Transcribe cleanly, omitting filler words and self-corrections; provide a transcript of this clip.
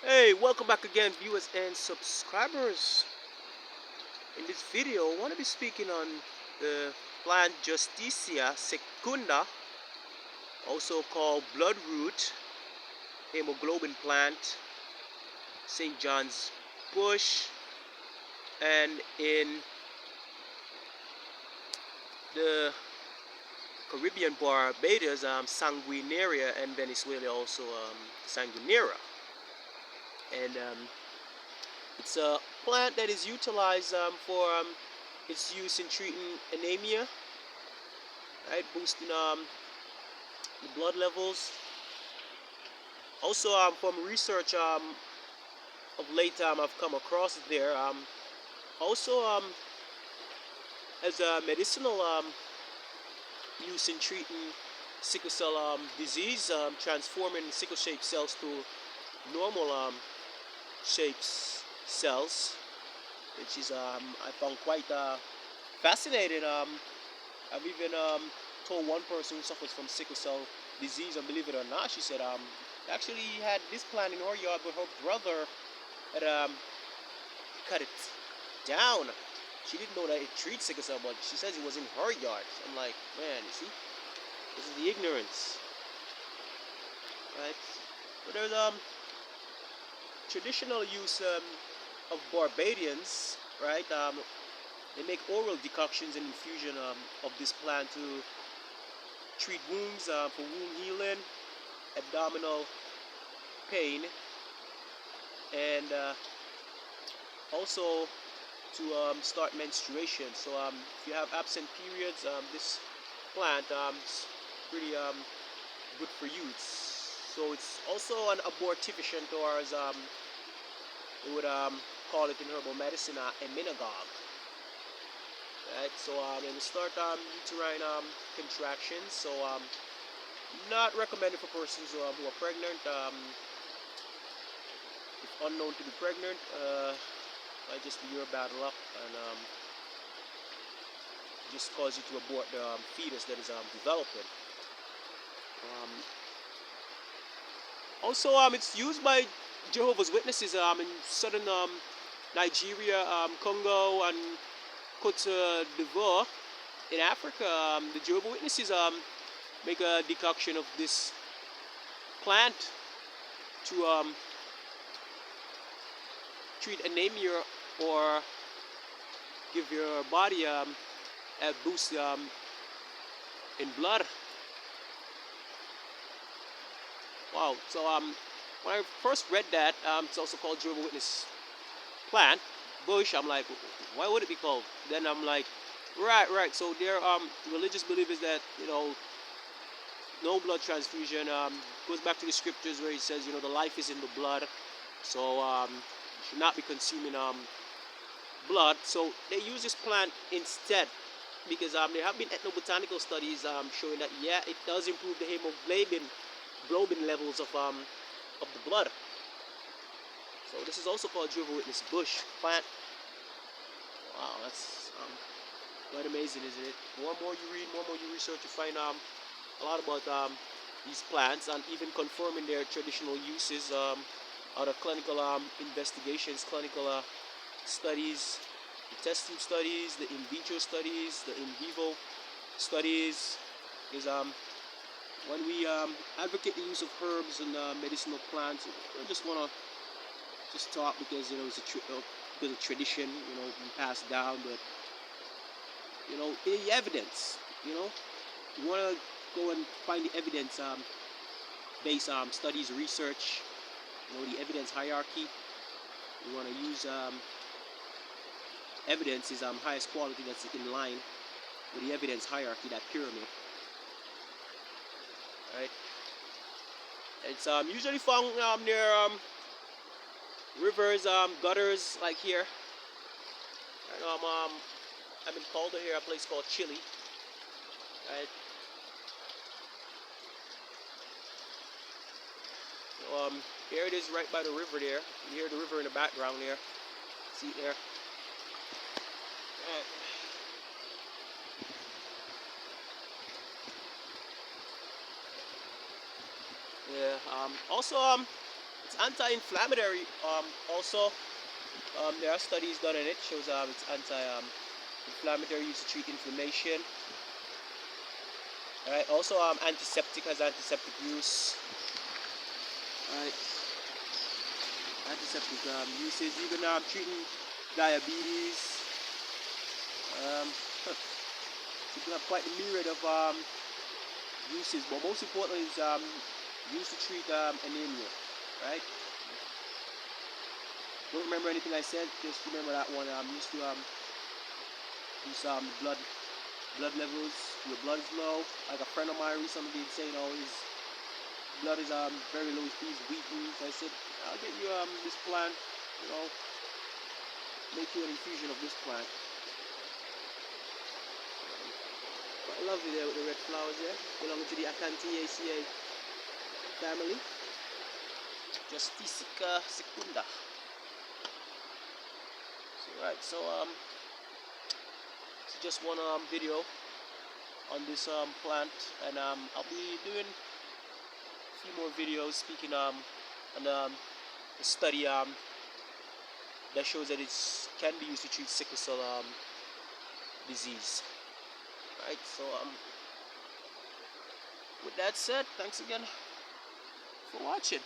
Hey, welcome back again, viewers and subscribers. In this video, I want to be speaking on the plant Justicia secunda, also called bloodroot, hemoglobin plant, St. John's bush, and in the Caribbean Barbados, sanguinaria, and Venezuela also sanguinera. And it's a plant that is utilized for its use in treating anemia, right? Boosting the blood levels. Also, from research of late, I've come across it there. Also, as a medicinal use in treating sickle cell disease, transforming sickle shaped cells to normal shapes cells, which is I found quite fascinating. I've even told one person who suffers from sickle cell disease, and believe it or not, she said actually had this plant in her yard, but her brother had cut it down. She didn't know that it treats sickle cell, but she says it was in her yard. So I'm like, man, you see, this is the ignorance, right? But there's traditional use of Barbadians, right? They make oral decoctions and infusion of this plant to treat wounds, for wound healing, abdominal pain, and also to start menstruation. So if you have absent periods, this plant is pretty good for you. So it's also an abortifacient, or as they would call it in herbal medicine, emmenagogue. Right? So when we start uterine contractions, so not recommended for persons who are pregnant. If unknown to be pregnant, might just be your bad luck, and just cause you to abort the fetus that is developing. Um, Also, it's used by Jehovah's Witnesses in southern Nigeria, Congo and Coitre in Africa. The Jehovah's Witnesses make a decoction of this plant to treat anemia, or give your body a boost in blood. Wow. So when I first read that, it's also called Jehovah's Witness plant bush. I'm like, why would it be called? Then I'm like, right. So their religious belief is that no blood transfusion. Goes back to the scriptures where it says the life is in the blood. So you should not be consuming blood. So they use this plant instead, because there have been ethnobotanical studies showing that it does improve the hemoglobin levels of the blood. So this is also called Jehovah's Witness bush plant. Wow, that's quite amazing, isn't it? More and more you read, more and more you research, you find a lot about these plants, and even confirming their traditional uses out of clinical investigations, clinical studies, the test tube studies, the in vitro studies, the in vivo studies. Is when we advocate the use of herbs and medicinal plants, we just want to just talk because it's a bit of tradition, been passed down. But the evidence, you want to go and find the evidence based studies, research, the evidence hierarchy. You want to use evidence is highest quality, that's in line with the evidence hierarchy, that pyramid. Right? It's usually found near rivers, gutters, like here. And, I'm in Calder here, a place called Chile. Right? So, here it is, right by the river there. You hear the river in the background there. See it there? Right. Yeah. Also, it's anti-inflammatory. Also, there are studies done on it. Shows it's anti-inflammatory, used to treat inflammation. All right. Also, antiseptic, has antiseptic use. All right. Antiseptic uses, even treating diabetes. You have quite a myriad of uses, but most importantly is used to treat anemia, right? Don't remember anything I said, just remember that one. Used to use blood levels. Your blood is low. Like a friend of mine recently did say, his blood is very low. He's weakened. So I said, I'll get you this plant. Make you an infusion of this plant. Quite lovely there with the red flowers there, belonging to the Acanthacea family. Justicia, secunda. Right, so it's just one video on this plant, and I'll be doing a few more videos speaking on the study that shows that it can be used to treat sickle cell disease. Right, so with that said, thanks again for watching.